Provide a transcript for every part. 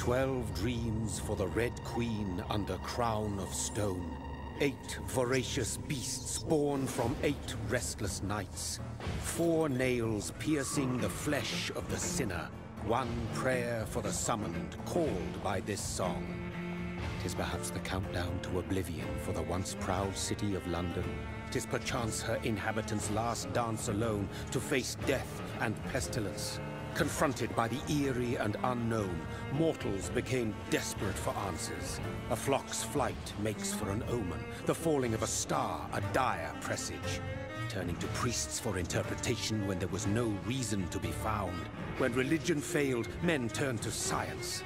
12 dreams for the Red Queen under crown of stone. 8 voracious beasts born from 8 restless nights. 4 nails piercing the flesh of the sinner. 1 prayer for the summoned, called by this song. 'Tis perhaps the countdown to oblivion for the once proud city of London. 'Tis perchance her inhabitants' last dance alone to face death and pestilence. Confronted by the eerie and unknown, mortals became desperate for answers. A flock's flight makes for an omen, the falling of a star a dire presage. Turning to priests for interpretation when there was no reason to be found. When religion failed, men turned to science.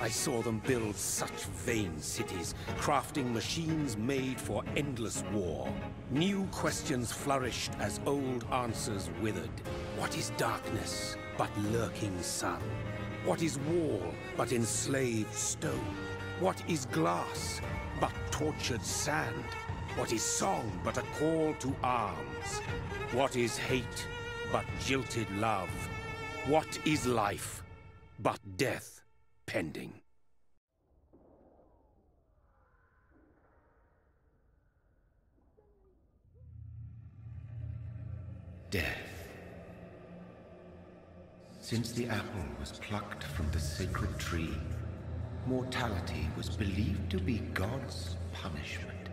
I saw them build such vain cities, crafting machines made for endless war. New questions flourished as old answers withered. What is darkness but lurking sun? What is wall but enslaved stone? What is glass but tortured sand? What is song but a call to arms? What is hate but jilted love? What is life but death pending? Death. Since the apple was plucked from the sacred tree, mortality was believed to be God's punishment.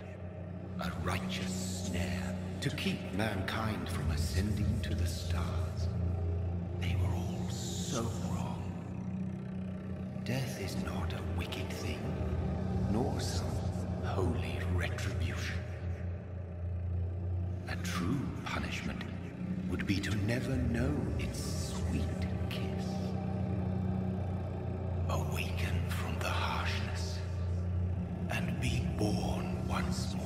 A righteous snare to keep mankind from ascending to the stars. They were all so wrong. Death is not a wicked thing, nor some holy retribution. A true punishment would be to never know its sweet kiss. Awaken from the harshness and be born once more.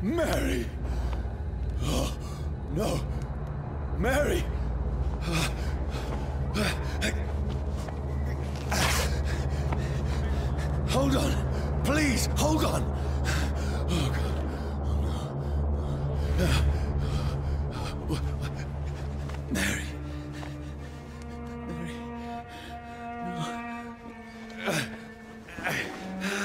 Mary! Oh, no! Mary! Hold on! Please, hold on! Oh, God. Oh, no. Mary. Mary. No.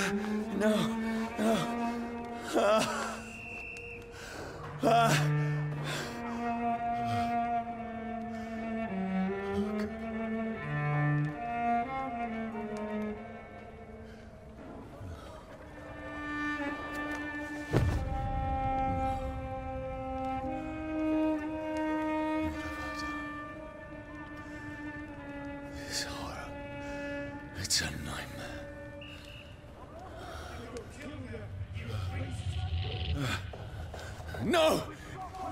No!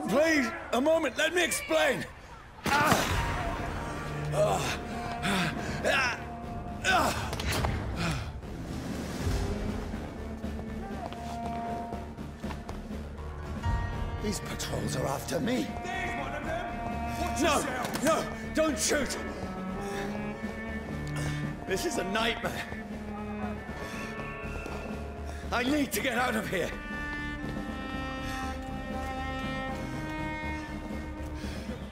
Please, a moment, let me explain! These patrols are after me. There's one of them! Watch No! yourself! No! Don't shoot! This is a nightmare. I need to get out of here.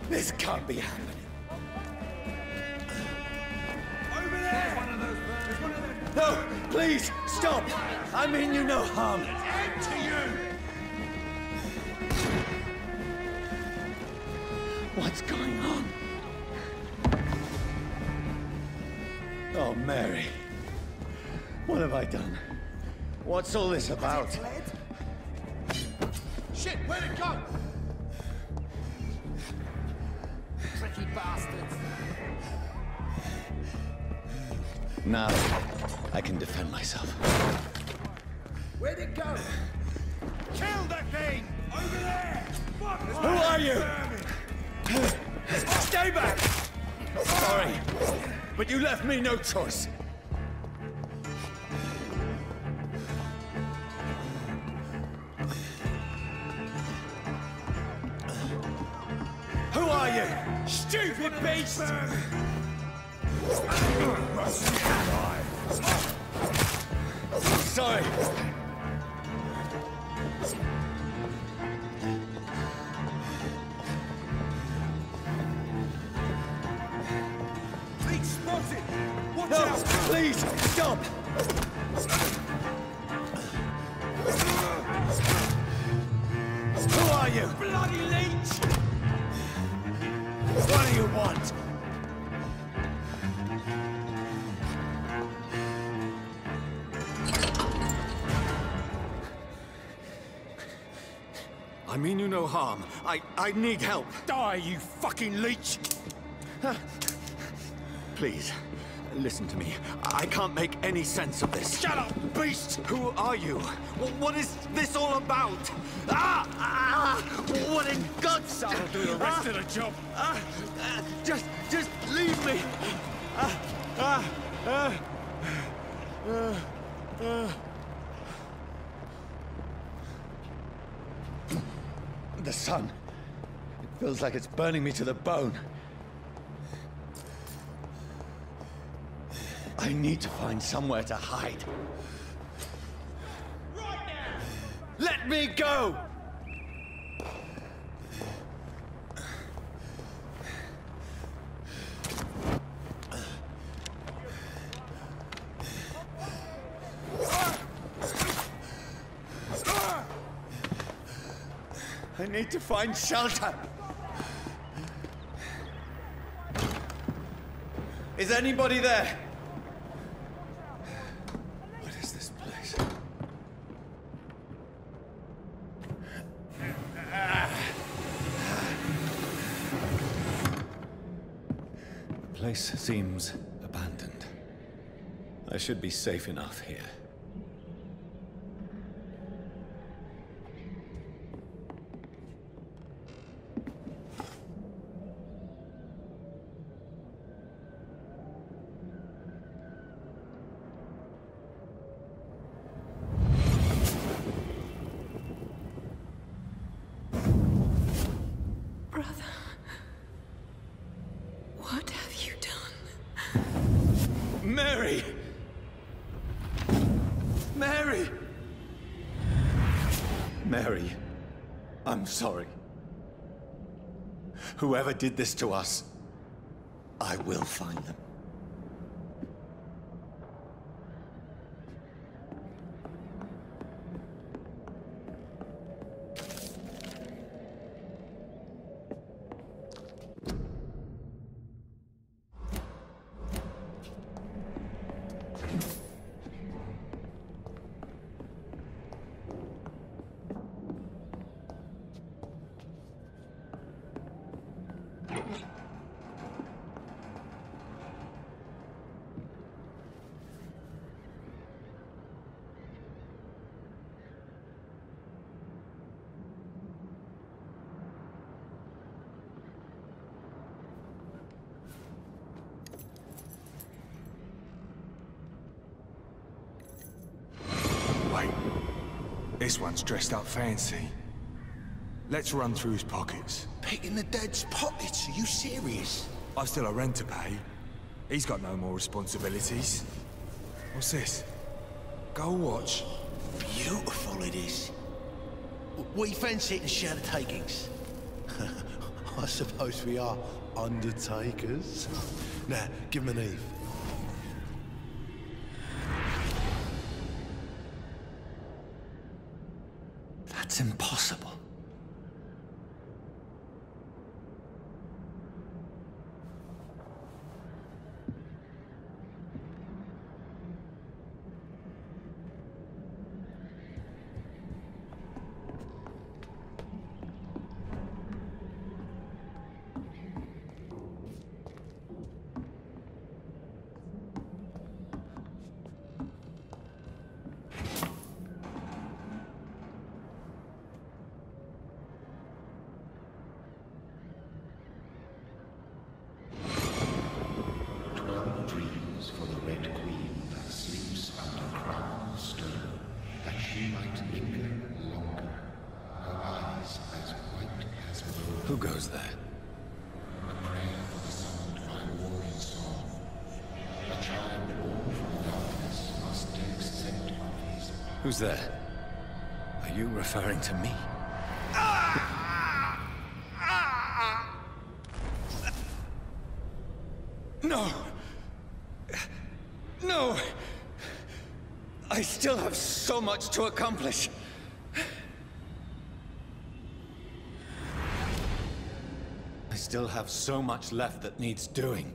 This can't be happening. Over there! One of those birds. There's one of them. No! Please! Stop! I mean you no harm. End to you! What's going on? Oh, Mary. What have I done? What's all this about? Shit, where'd it go? Tricky bastards. Now, I can defend myself. Where'd it go? Kill that thing! Over there! Fuck! Who are you? Stay back! Sorry, but you left me no choice. Who are you? Stupid beast! Sorry. Big spotted! Watch No, out! please, stop! Who are you? Bloody leech! What do you want? I mean you no harm. I need help. Die, you fucking leech! Please, listen to me. I can't make any sense of this. Shut up, beast! Who are you? What is this all about? What in God's name? That'll do the rest of the job. Just leave me. The sun. It feels like it's burning me to the bone. I need to find somewhere to hide. Right now! Let me go! I need to find shelter. Is anybody there? What is this place? The place seems abandoned. I should be safe enough here. Brother, what have you done? Mary! Mary! Mary, I'm sorry. Whoever did this to us, I will find them. this one's dressed up fancy. Let's run through his pockets. Picking the dead's pockets? Are you serious? I've still a rent to pay. He's got no more responsibilities. What's this? Gold watch. Beautiful it is. We fancy it and share the takings. I suppose we are undertakers. Now, give him an Eve. That's impossible. Who goes there? A prayer for the summoned by warring song. A child born from darkness must accept of his power. Who's there? Are you referring to me? No! No! I still have so much to accomplish. I still have so much left that needs doing.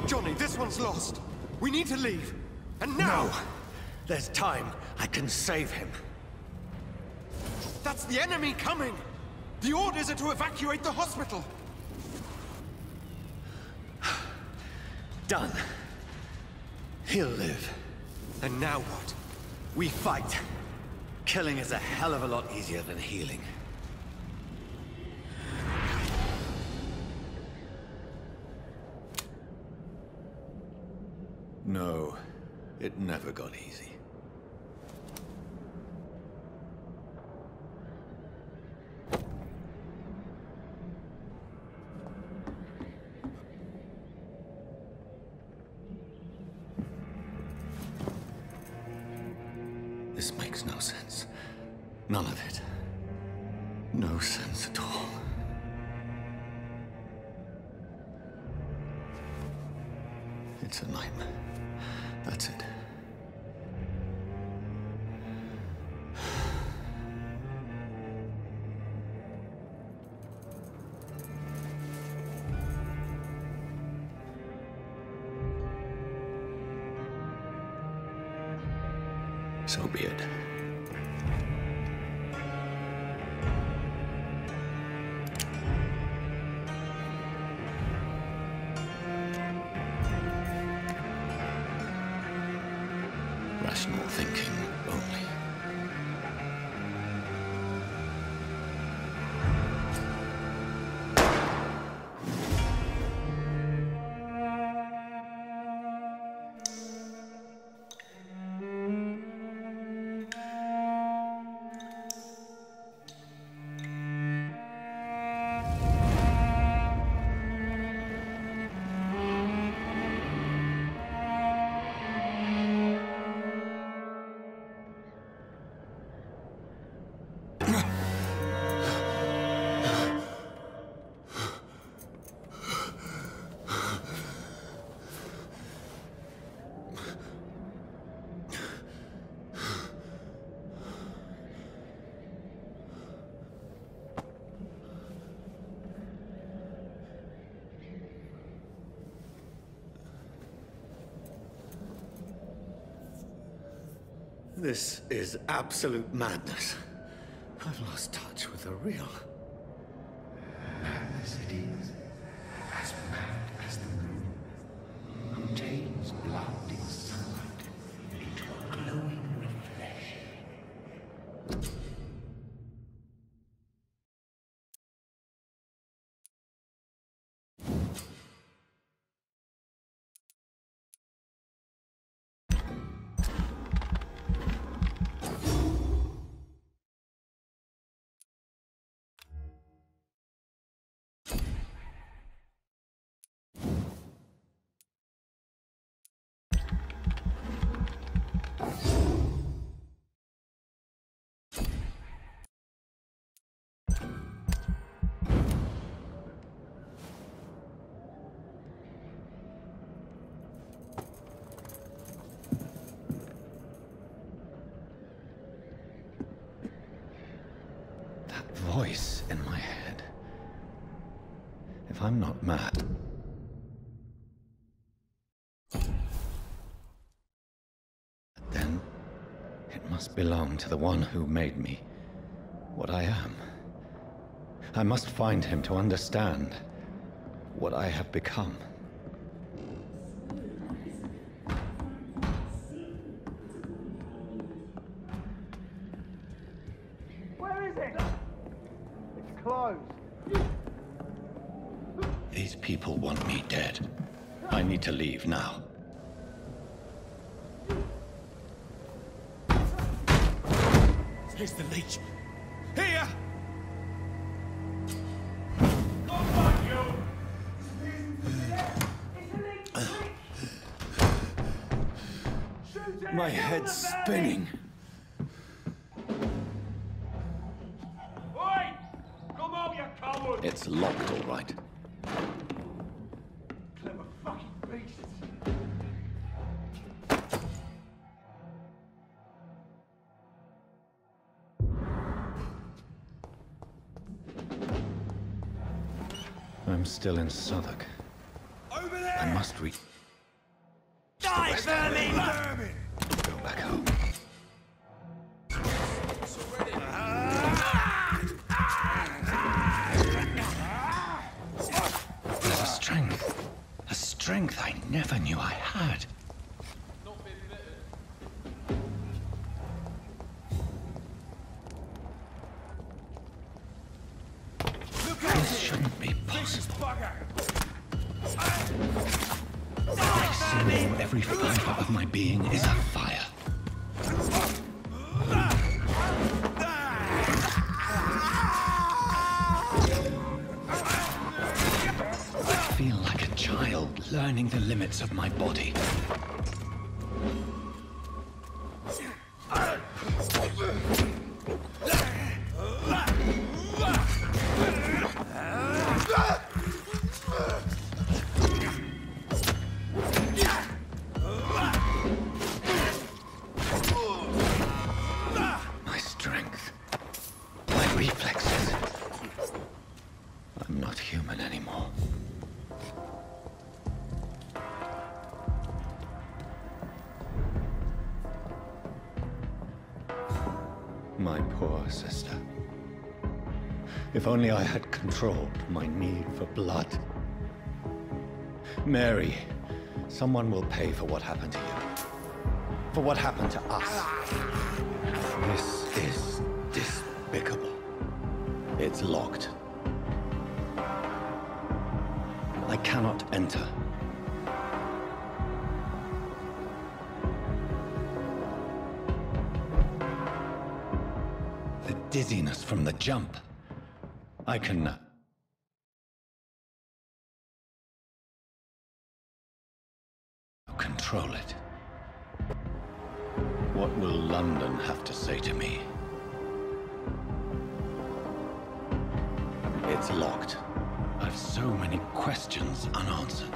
Johnny, this one's lost. We need to leave. And now! No. There's time. I can save him. That's the enemy coming! The orders are to evacuate the hospital! Done. He'll live. And now what? We fight. Killing is a hell of a lot easier than healing. No, it never got easy. This makes no sense. None of it. No sense at all. It's a nightmare. That's it. So be it. Rational thinking only. This is absolute madness. I've lost touch with the real. Madness it is. As mad as the moon. Contains blinding sunlight into a glowing reflection. Voice in my head. If I'm not mad... then it must belong to the one who made me what I am. I must find him to understand what I have become. These people want me dead. I need to leave now. Here's the leech. Here! My head's spinning. It's locked, all right. Clever fucking beasts. I'm still in Southwark. Over there! I must reach... Die, vermin! Go back home. There's a strength I never knew I had. This shouldn't be possible. Every fiber of my being is afire. I feel like a child learning the limits of my body. My poor sister. If only I had controlled my need for blood. Mary, someone will pay for what happened to you. For what happened to us. This is despicable. It's locked. I cannot enter. The dizziness from the jump. I can... control it. What will London have to say to me? It's locked. I've so many questions unanswered.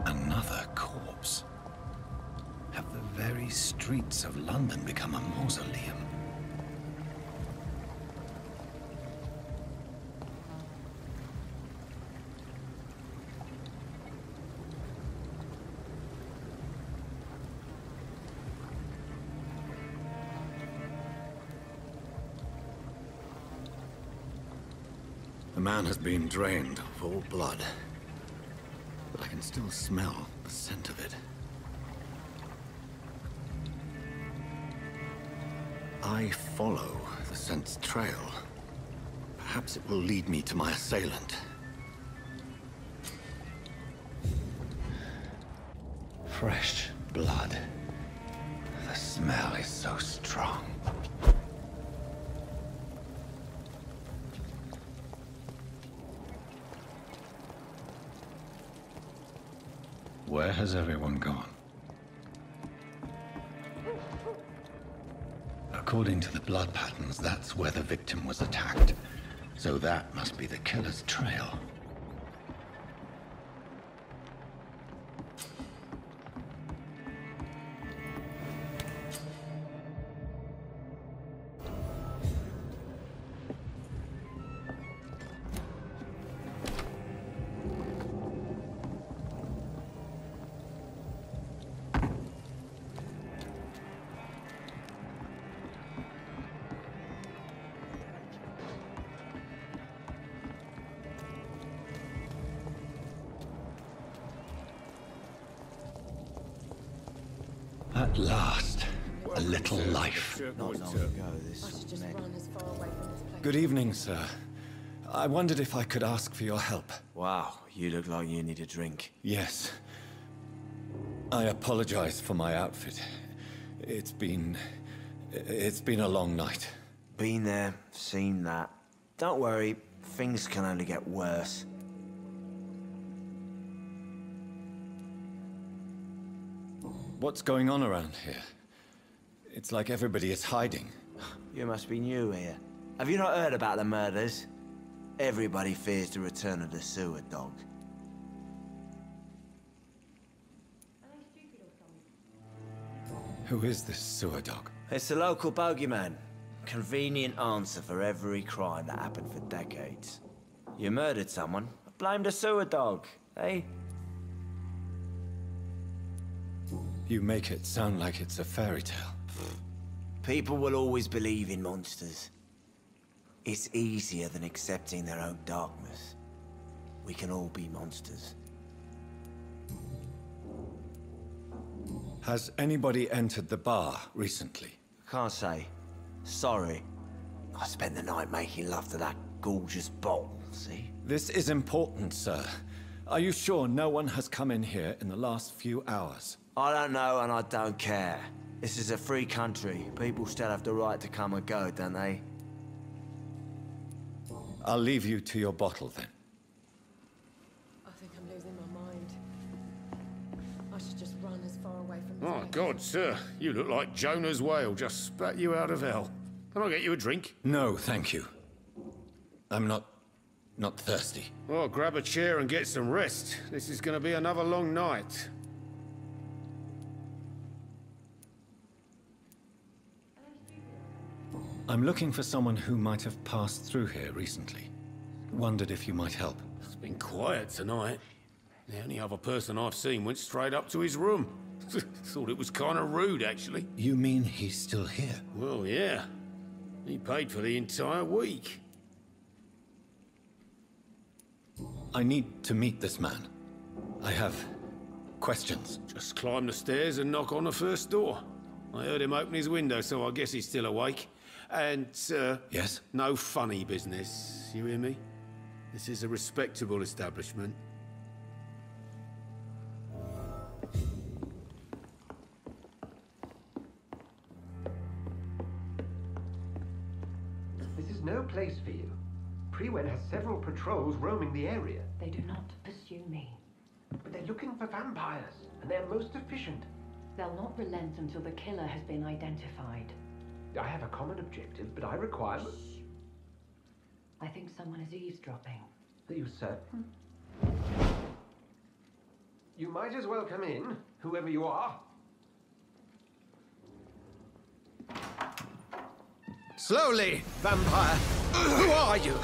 Another corpse. Have the very these streets of London become a mausoleum? The man has been drained of all blood, but I can still smell the scent of it. I follow the scent's trail. Perhaps it will lead me to my assailant. Fresh blood. The smell is so strong. Where has everyone gone? According to the blood patterns, that's where the victim was attacked. So that must be the killer's trail. At last, a little life. Good evening, sir. I wondered if I could ask for your help. Wow, you look like you need a drink. Yes. I apologize for my outfit. It's been a long night. Been there, seen that. Don't worry, things can only get worse. What's going on around here? It's like everybody is hiding. You must be new here. Have you not heard about the murders? Everybody fears the return of the sewer dog. Who is this sewer dog? It's the local bogeyman. Convenient answer for every crime that happened for decades. You murdered someone, blame the sewer dog, eh? You make it sound like it's a fairy tale. People will always believe in monsters. It's easier than accepting their own darkness. We can all be monsters. Has anybody entered the bar recently? Can't say. Sorry. I spent the night making love to that gorgeous bottle, see? This is important, sir. Are you sure no one has come in here in the last few hours? I don't know and I don't care. This is a free country. People still have the right to come and go, don't they? I'll leave you to your bottle then. I think I'm losing my mind. I should just run as far away from this. Oh, God, sir. You look like Jonah's whale just spat you out of hell. Can I get you a drink? No, thank you. I'm not thirsty. Well, grab a chair and get some rest. This is going to be another long night. I'm looking for someone who might have passed through here recently. Wondered if you might help. It's been quiet tonight. The only other person I've seen went straight up to his room. Thought it was kind of rude, actually. You mean he's still here? Well, yeah. He paid for the entire week. I need to meet this man. I have questions. Just climb the stairs and knock on the first door. I heard him open his window, so I guess he's still awake. And, Yes? no funny business, you hear me? This is a respectable establishment. This is no place for you. Prewen has several patrols roaming the area. They do not pursue me. But they're looking for vampires, and they're most efficient. They'll not relent until the killer has been identified. I have a common objective, but I require... I think someone is eavesdropping. Are you certain? You might as well come in, whoever you are. Slowly, vampire. Who are you?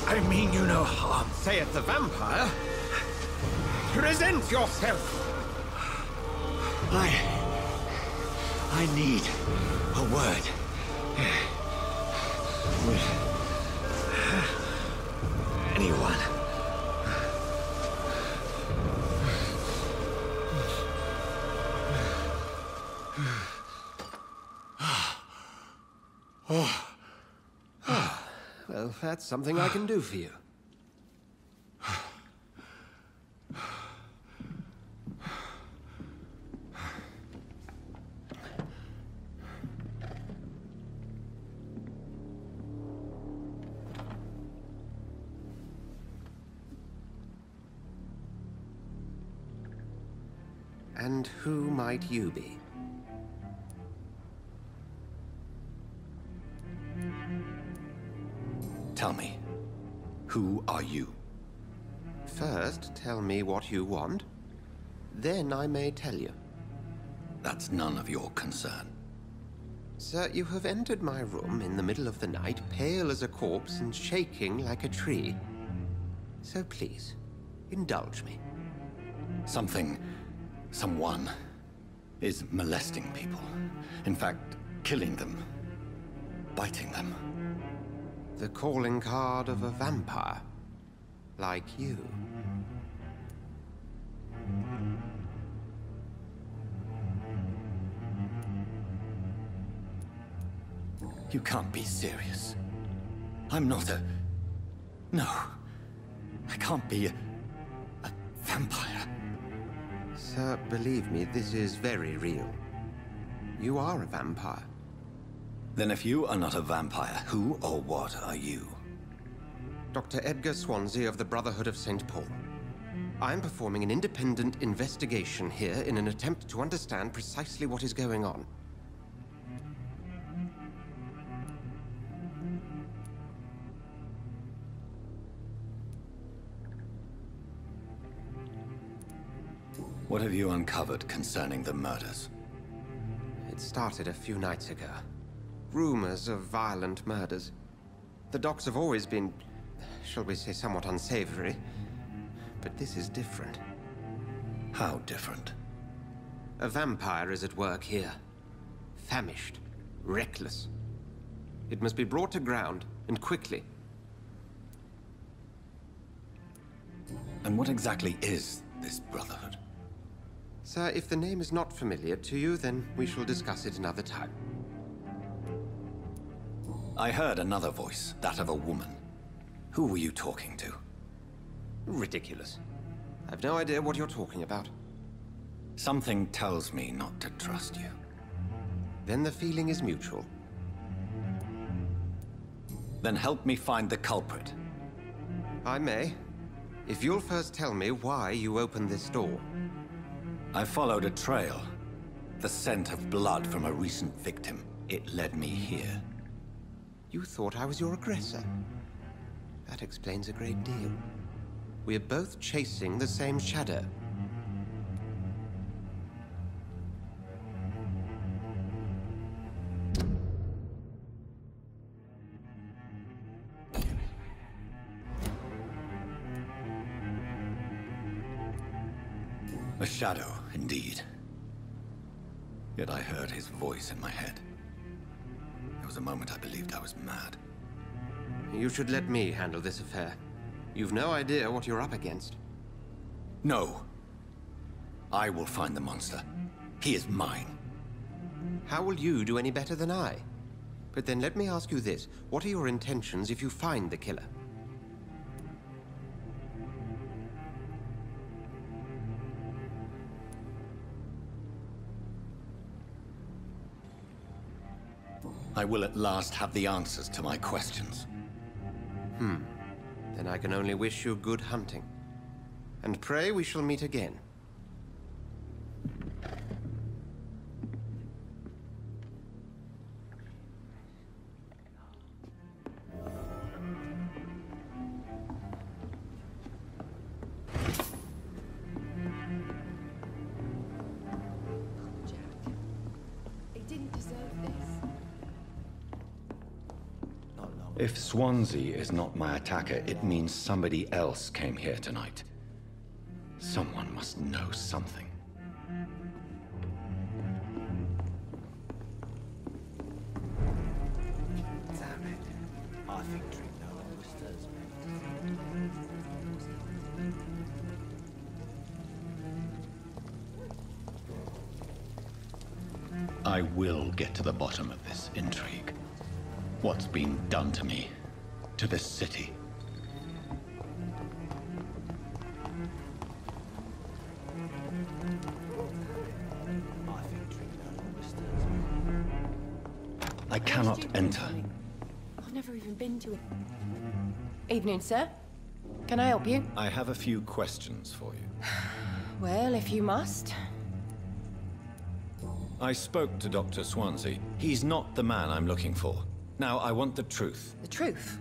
I mean you no harm. Saith the vampire. Present yourself. I need a word. With anyone. Well, that's something I can do for you. And who might you be? Tell me, who are you? First, tell me what you want. Then I may tell you. That's none of your concern. Sir, you have entered my room in the middle of the night, pale as a corpse and shaking like a tree. So please, indulge me. Someone is molesting people. In fact, killing them. Biting them. The calling card of a vampire. Like you. You can't be serious. I'm not a... No. I can't be a vampire. Sir, believe me, this is very real. You are a vampire. Then if you are not a vampire, who or what are you? Dr. Edgar Swansea of the Brotherhood of St. Paul. I'm performing an independent investigation here in an attempt to understand precisely what is going on. What have you uncovered concerning the murders? It started a few nights ago. Rumors of violent murders. The docs have always been, shall we say, somewhat unsavory. But this is different. How different? A vampire is at work here. Famished. Reckless. It must be brought to ground, and quickly. And what exactly is this Brotherhood? Sir, if the name is not familiar to you, then we shall discuss it another time. I heard another voice, that of a woman. Who were you talking to? Ridiculous. I've no idea what you're talking about. Something tells me not to trust you. Then the feeling is mutual. Then help me find the culprit. I may. If you'll first tell me why you opened this door. I followed a trail. The scent of blood from a recent victim. It led me here. You thought I was your aggressor. That explains a great deal. We're both chasing the same shadow. A shadow, indeed. Yet I heard his voice in my head. There was a moment I believed I was mad. You should let me handle this affair. You've no idea what you're up against. No. I will find the monster. He is mine. How will you do any better than I? But then let me ask you this. What are your intentions if you find the killer? I will at last have the answers to my questions. Then I can only wish you good hunting. And pray we shall meet again. If Swansea is not my attacker, it means somebody else came here tonight. Someone must know something. Damn it. I think drink no longer stirs me. I will get to the bottom of this intrigue. What's been done to me, to this city. I cannot enter. I've never even been to it. Evening, sir. Can I help you? I have a few questions for you. Well, if you must. I spoke to Dr. Swansea. He's not the man I'm looking for. Now, I want the truth. The truth?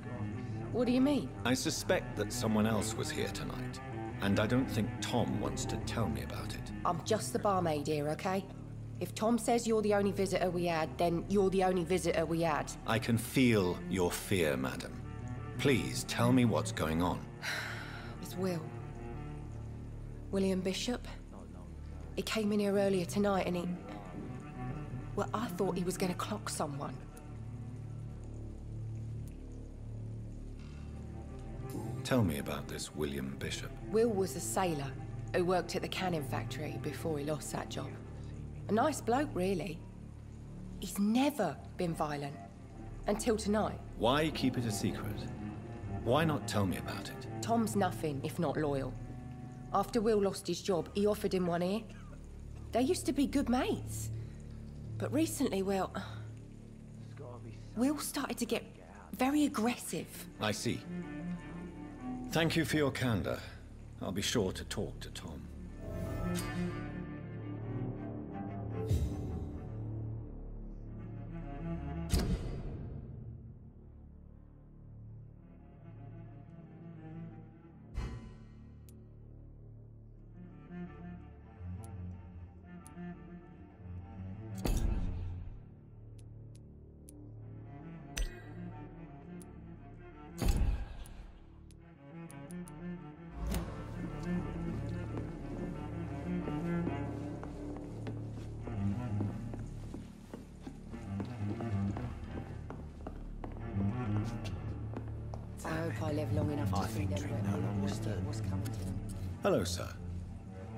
What do you mean? I suspect that someone else was here tonight. And I don't think Tom wants to tell me about it. I'm just the barmaid here, okay? If Tom says you're the only visitor we had, then you're the only visitor we had. I can feel your fear, madam. Please, tell me what's going on. It's Will. William Bishop. He came in here earlier tonight and he... Well, I thought he was going to clock someone. Tell me about this William Bishop. Will was a sailor who worked at the cannon factory before he lost that job. A nice bloke, really. He's never been violent. Until tonight. Why keep it a secret? Why not tell me about it? Tom's nothing if not loyal. After Will lost his job, he offered him one ear. They used to be good mates. But recently, well... Will started to get very aggressive. I see. Thank you for your candor. I'll be sure to talk to Tom. I hope I live long enough to see them what's coming to them. Hello, sir.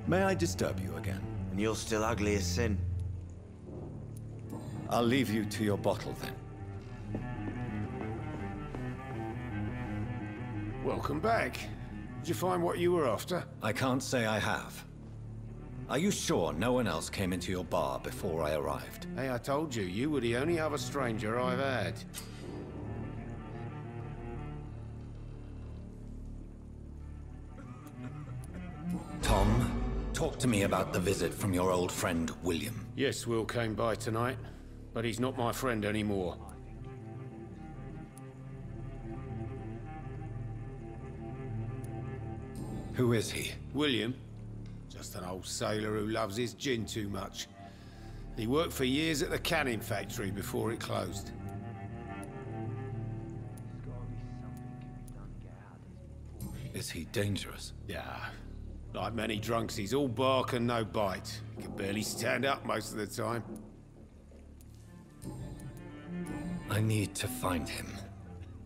May I disturb you again? And you're still ugly as sin. I'll leave you to your bottle, then. Welcome back. Did you find what you were after? I can't say I have. Are you sure no one else came into your bar before I arrived? Hey, I told you, you were the only other stranger I've had. Tom, talk to me about the visit from your old friend, William. Yes, Will came by tonight, but he's not my friend anymore. Who is he? William. Just an old sailor who loves his gin too much. He worked for years at the cannon factory before it closed. Is he dangerous? Yeah. Like many drunks, he's all bark and no bite. He can barely stand up most of the time. I need to find him.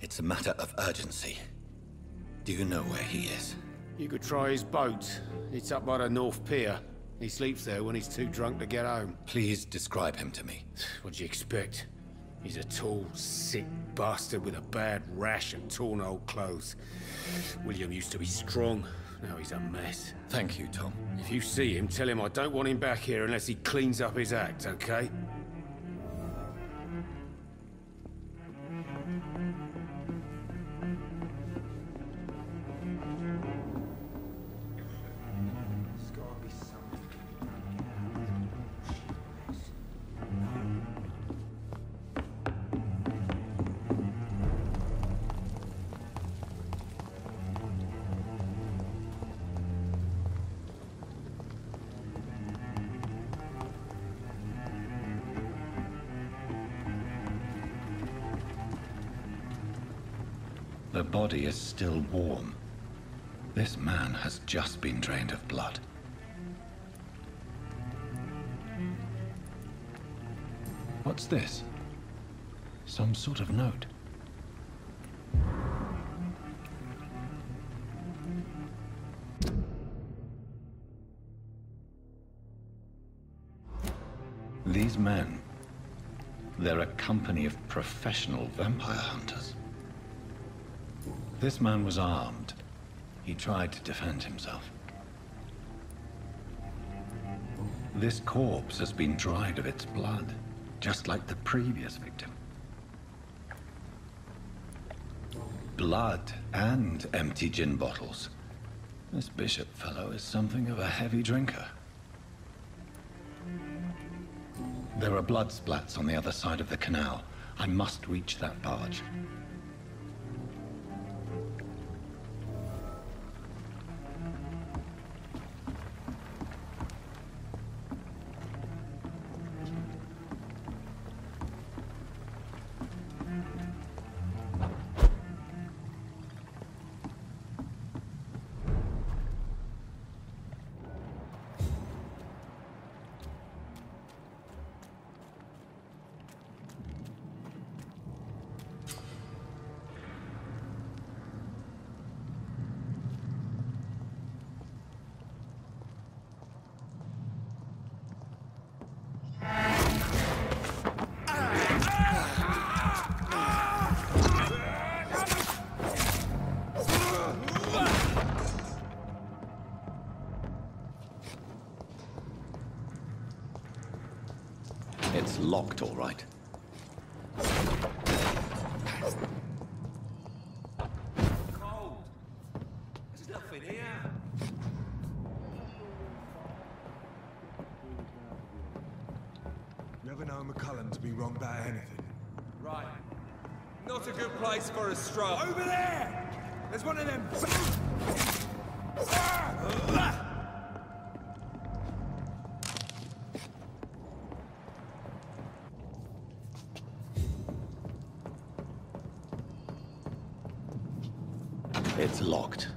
It's a matter of urgency. Do you know where he is? You could try his boat. It's up by the North Pier. He sleeps there when he's too drunk to get home. Please describe him to me. What'd you expect? He's a tall, sick bastard with a bad rash and torn old clothes. William used to be strong. Now he's a mess. Thank you, Tom. If you see him, tell him I don't want him back here unless he cleans up his act, okay? The body is still warm. This man has just been drained of blood. What's this? Some sort of note. These men, they're a company of professional vampire hunters. This man was armed. He tried to defend himself. This corpse has been dried of its blood, just like the previous victim. Blood and empty gin bottles. This bishop fellow is something of a heavy drinker. There are blood splats on the other side of the canal. I must reach that barge. It's locked, all right. Cold. There's nothing here. Never known McCullum to be wrong about anything. Right. Not a good place for a stroll. Over there! There's one of them. It's locked.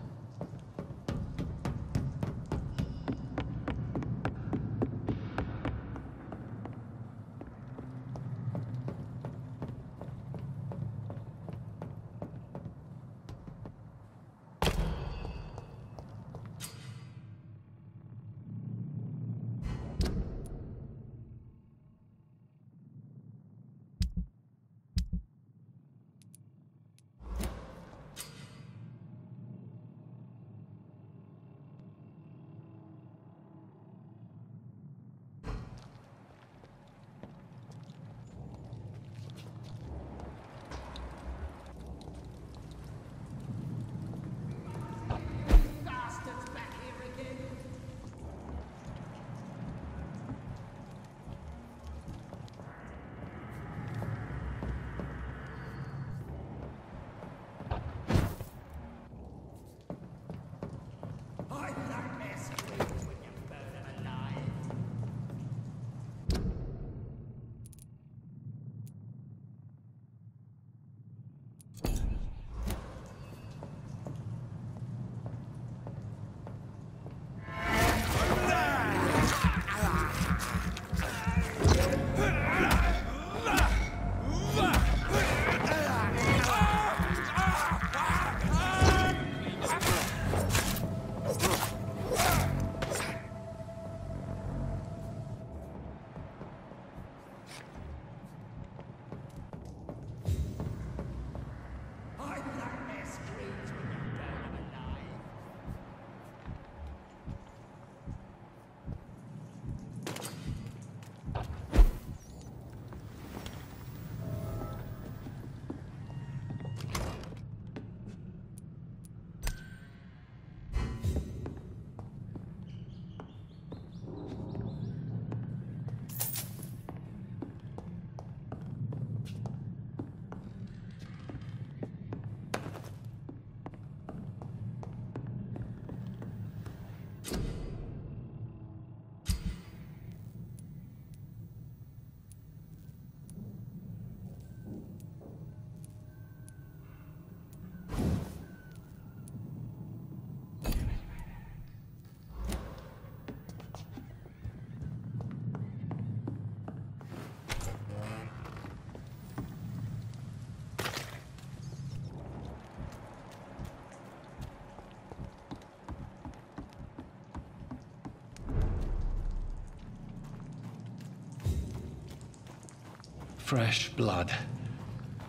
Fresh blood.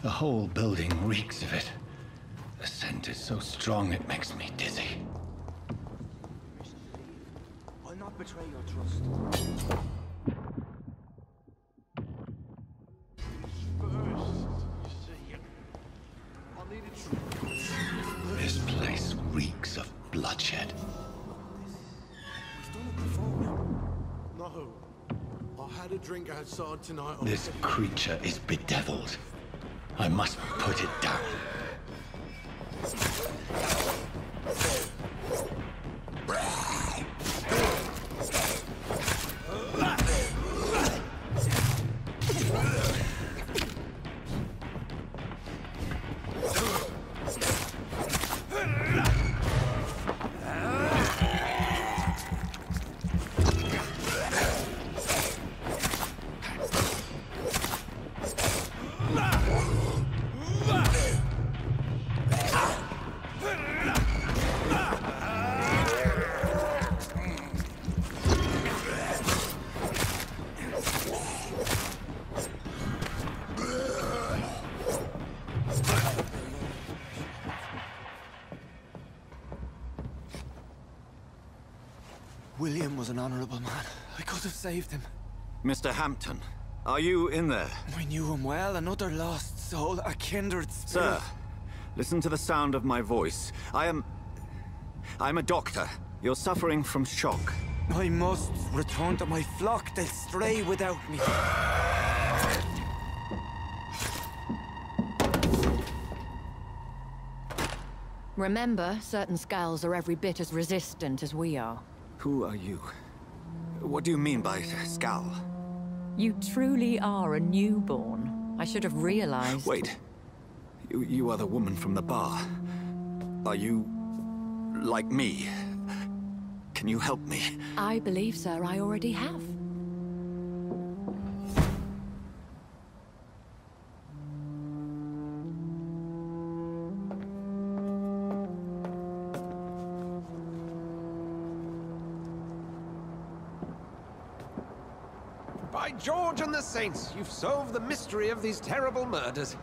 The whole building reeks of it. The scent is so strong it makes me dizzy. I'll not betray your trust. This place reeks of bloodshed. We've done it before. No. I had a drink outside tonight. This creature is bedeviled. I must put it down. William was an honorable man. I could have saved him. Mr. Hampton, are you in there? I knew him well, another lost soul, a kindred spirit. Sir, listen to the sound of my voice. I'm a doctor. You're suffering from shock. I must return to my flock. They'll stray without me. Remember, certain skulls are every bit as resistant as we are. Who are you? What do you mean by skull? You truly are a newborn. I should have realized. Wait. You are the woman from the bar. Are you... like me? Can you help me? I believe, sir, I already have. By George and the Saints, you've solved the mystery of these terrible murders.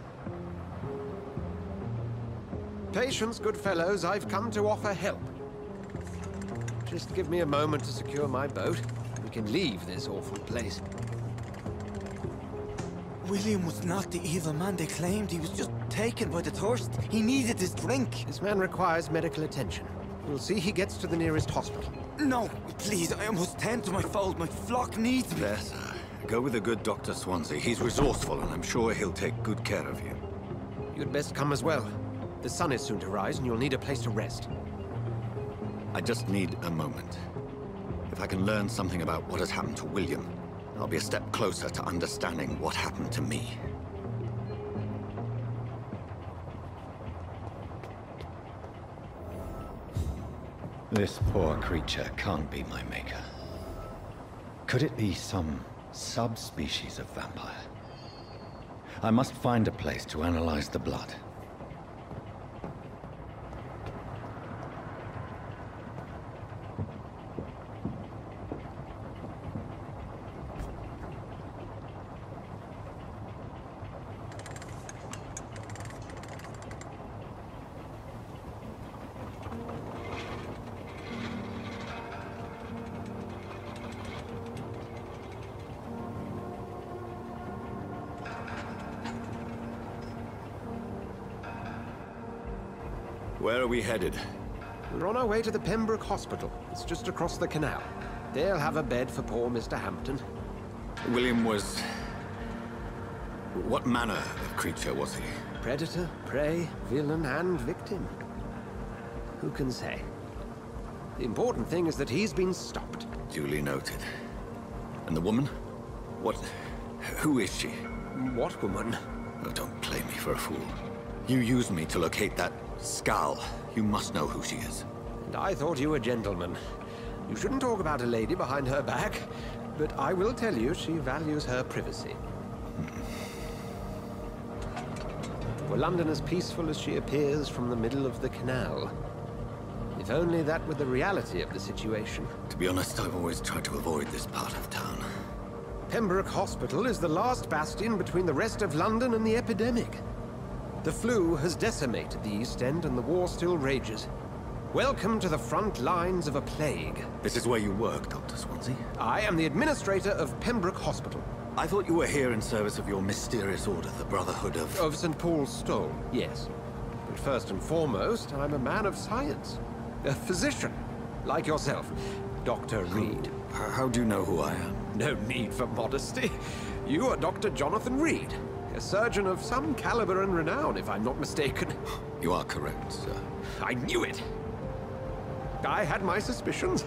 Patience, good fellows, I've come to offer help. Just give me a moment to secure my boat. We can leave this awful place. William was not the evil man they claimed. He was just taken by the thirst. He needed his drink. This man requires medical attention. We'll see he gets to the nearest hospital. No, please, I must tend to my fold. My flock needs me. There, sir. Go with the good Dr. Swansea. He's resourceful, and I'm sure he'll take good care of you. You'd best come as well. The sun is soon to rise, and you'll need a place to rest. I just need a moment. If I can learn something about what has happened to William, I'll be a step closer to understanding what happened to me. This poor creature can't be my maker. Could it be some subspecies of vampire? I must find a place to analyze the blood. Where are we headed? We're on our way to the Pembroke Hospital. It's just across the canal. They'll have a bed for poor Mr. Hampton. William was... what manner of creature was he? Predator, prey, villain, and victim. Who can say? The important thing is that he's been stopped. Duly noted. And the woman? What... who is she? What woman? Oh, don't play me for a fool. You used me to locate that skull. You must know who she is. And I thought you a gentleman. You shouldn't talk about a lady behind her back, but I will tell you she values her privacy. Were London as peaceful as she appears from the middle of the canal? If only that were the reality of the situation. To be honest, I've always tried to avoid this part of town. Pembroke Hospital is the last bastion between the rest of London and the epidemic. The flu has decimated the East End and the war still rages. Welcome to the front lines of a plague. This is where you work, Dr. Swansea? I am the administrator of Pembroke Hospital. I thought you were here in service of your mysterious order, the Brotherhood of... Of St. Paul's Stole, yes. But first and foremost, I'm a man of science. A physician, like yourself, Dr. Reed. How do you know who I am? No need for modesty. You are Dr. Jonathan Reed, a surgeon of some caliber and renown, if I'm not mistaken. You are correct, sir. I knew it! I had my suspicions.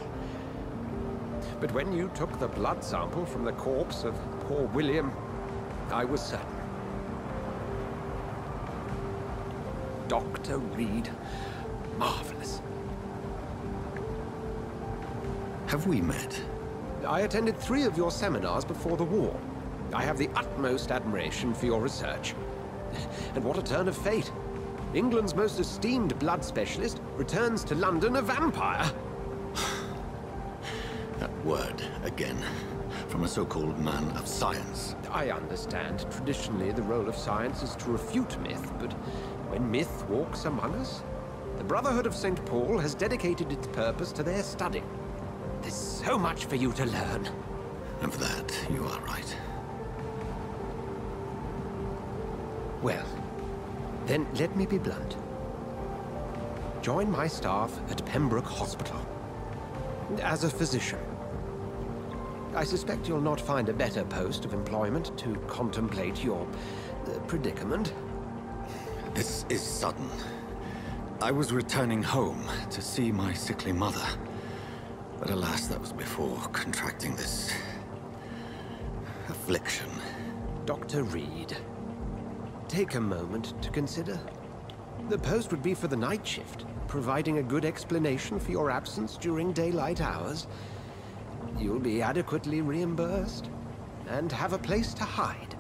But when you took the blood sample from the corpse of poor William, I was certain. Dr. Reed, marvelous. Have we met? I attended 3 of your seminars before the war. I have the utmost admiration for your research. And what a turn of fate. England's most esteemed blood specialist returns to London a vampire. That word, again, from a so-called man of science. I understand. Traditionally, the role of science is to refute myth, but when myth walks among us, the Brotherhood of St. Paul has dedicated its purpose to their study. There's so much for you to learn. Of that, you are right. Well, then let me be blunt. Join my staff at Pembroke Hospital. As a physician. I suspect you'll not find a better post of employment to contemplate your predicament. This is sudden. I was returning home to see my sickly mother. But alas, that was before contracting this... affliction. Dr. Reed, take a moment to consider. The post would be for the night shift, providing a good explanation for your absence during daylight hours. You'll be adequately reimbursed, and have a place to hide.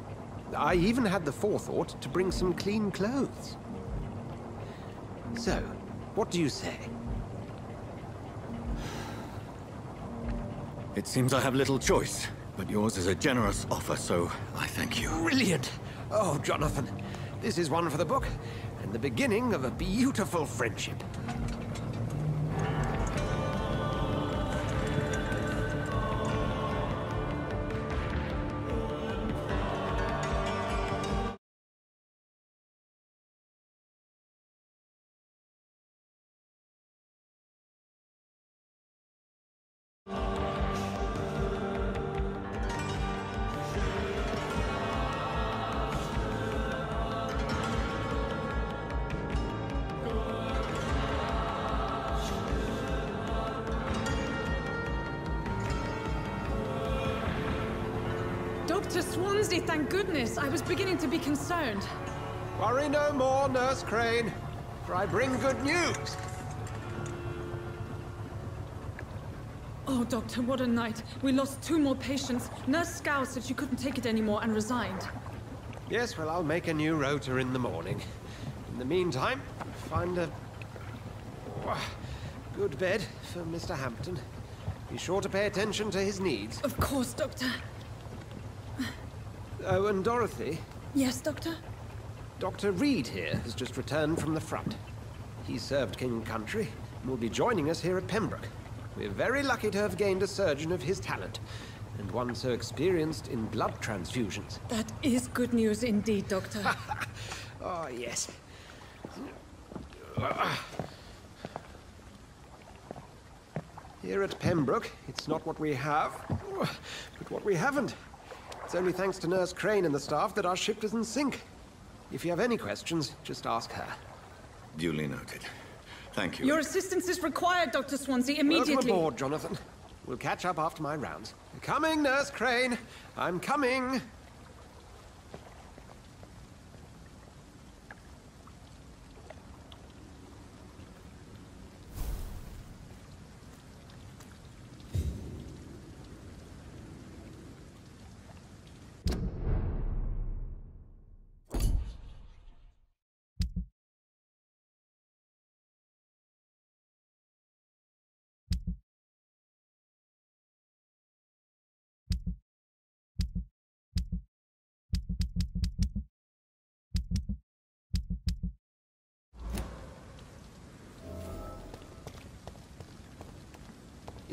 I even had the forethought to bring some clean clothes. So, what do you say? It seems I have little choice, but yours is a generous offer, so I thank you. Brilliant! Oh, Jonathan, this is one for the book, and the beginning of a beautiful friendship. Dr. Swansea, thank goodness. I was beginning to be concerned. Worry no more, Nurse Crane, for I bring good news. Oh, Doctor, what a night. We lost 2 more patients. Nurse Scow said she couldn't take it anymore and resigned. Yes, well, I'll make a new rota in the morning. In the meantime, find a good bed for Mr. Hampton. Be sure to pay attention to his needs. Of course, Doctor. Oh, and Dorothy? Yes, Doctor? Dr. Reed here has just returned from the front. He served King and Country and will be joining us here at Pembroke. We're very lucky to have gained a surgeon of his talent, and one so experienced in blood transfusions. That is good news indeed, Doctor. Oh, yes. Here at Pembroke, it's not what we have, but what we haven't. It's only thanks to Nurse Crane and the staff that our ship doesn't sink. If you have any questions, just ask her. Duly noted. Thank you. Your assistance is required, Dr. Swansea, immediately. Welcome aboard, Jonathan. We'll catch up after my rounds. Coming, Nurse Crane. I'm coming.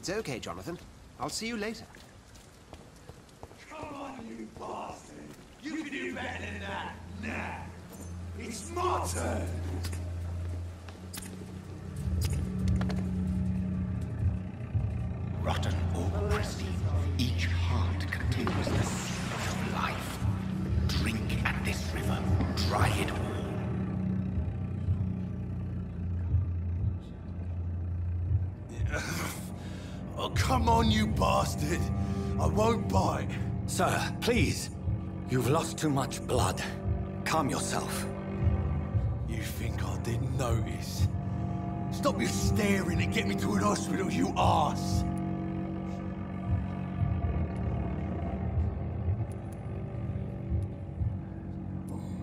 It's okay, Jonathan. I'll see you later. Come on, you bastard! You can do better than that! Nah! It's my turn! Rotten or pristine, each heart contains the seed of life. Drink at this river, dry it all. Oh, come on, you bastard! I won't bite. Sir, please. You've lost too much blood. Calm yourself. You think I didn't notice? Stop your staring and get me to an hospital, you arse!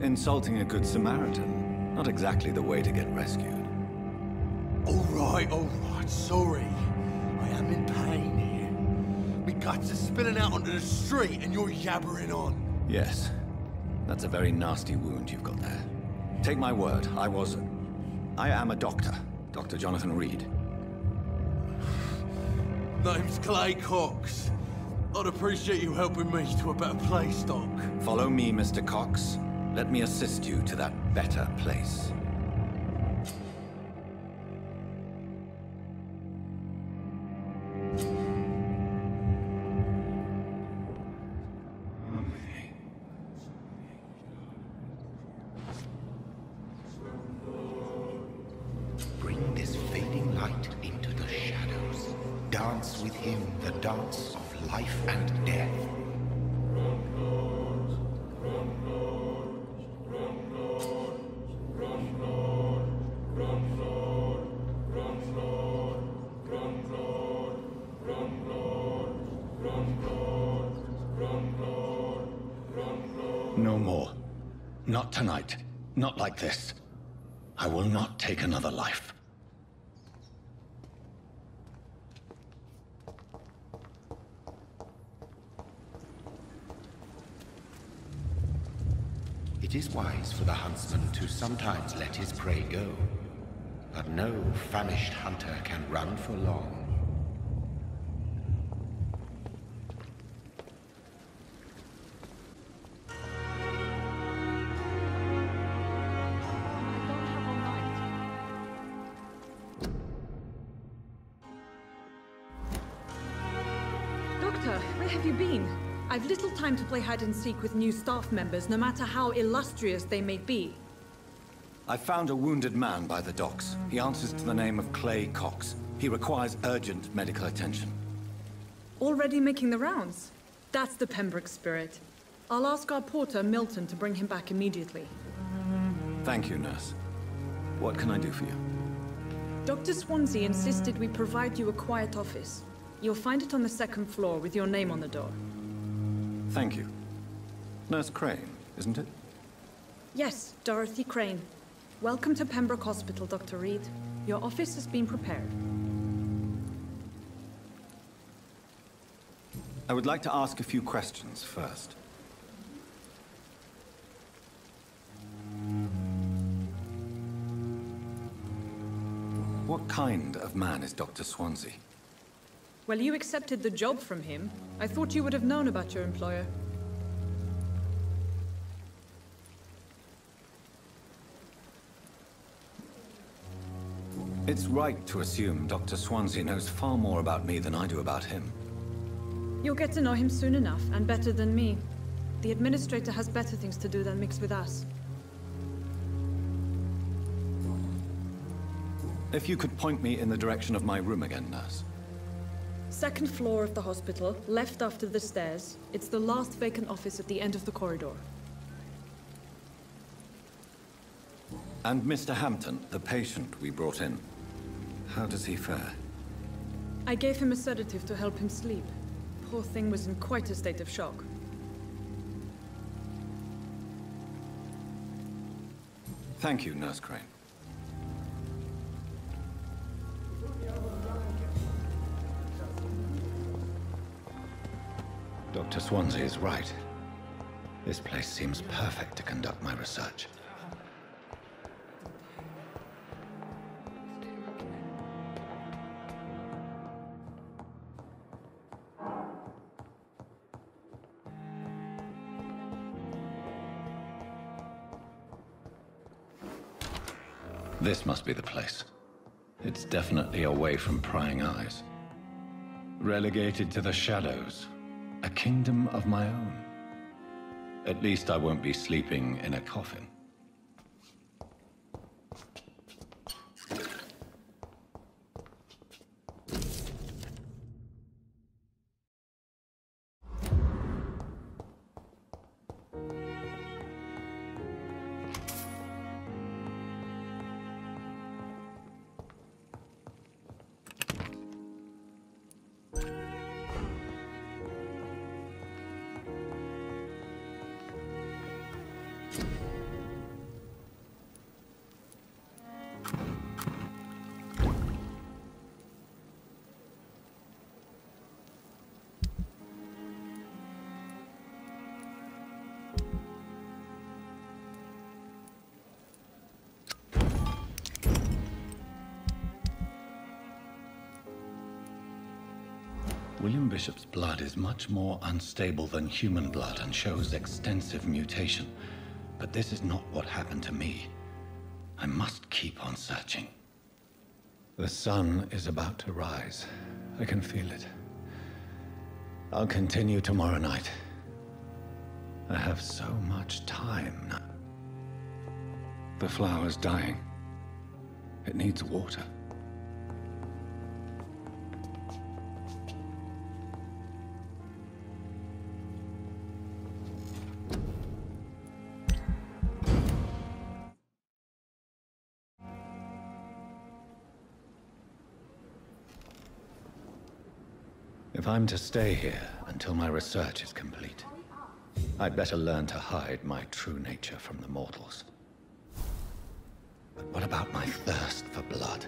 Insulting a good Samaritan. Not exactly the way to get rescued. All right, sorry. I am in pain here. Me guts are spilling out onto the street and you're yabbering on. Yes. That's a very nasty wound you've got there. Take my word, I am a doctor. Dr. Jonathan Reed. Name's Clay Cox. I'd appreciate you helping me to a better place, Doc. Follow me, Mr. Cox. Let me assist you to that better place. Bring this fading light into the shadows. Dance with him the dance of life and death. No more. Not tonight. Not like this. I will not take another life. It is wise for the huntsman to sometimes let his prey go, but no famished hunter can run for long. Doctor, where have you been? I've little time to play hide-and-seek with new staff members, no matter how illustrious they may be. I found a wounded man by the docks. He answers to the name of Clay Cox. He requires urgent medical attention. Already making the rounds? That's the Pembroke spirit. I'll ask our porter, Milton, to bring him back immediately. Thank you, nurse. What can I do for you? Dr. Swansea insisted we provide you a quiet office. You'll find it on the second floor with your name on the door. Thank you. Nurse Crane, isn't it? Yes, Dorothy Crane. Welcome to Pembroke Hospital, Dr. Reed. Your office has been prepared. I would like to ask a few questions first. What kind of man is Dr. Swansea? Well, you accepted the job from him. I thought you would have known about your employer. It's right to assume Dr. Swansea knows far more about me than I do about him. You'll get to know him soon enough, and better than me. The administrator has better things to do than mix with us. If you could point me in the direction of my room again, nurse. Second floor of the hospital, left after the stairs. It's the last vacant office at the end of the corridor. And Mr. Hampton, the patient we brought in. How does he fare? I gave him a sedative to help him sleep. Poor thing was in quite a state of shock. Thank you, Nurse Crane. Dr. Swansea is right. This place seems perfect to conduct my research. This must be the place. It's definitely away from prying eyes. Relegated to the shadows. A kingdom of my own. At least I won't be sleeping in a coffin. William Bishop's blood is much more unstable than human blood and shows extensive mutation. But this is not what happened to me. I must keep on searching. The sun is about to rise. I can feel it. I'll continue tomorrow night. I have so much time now. The flower's dying. It needs water. If I'm to stay here until my research is complete, I'd better learn to hide my true nature from the mortals. But what about my thirst for blood?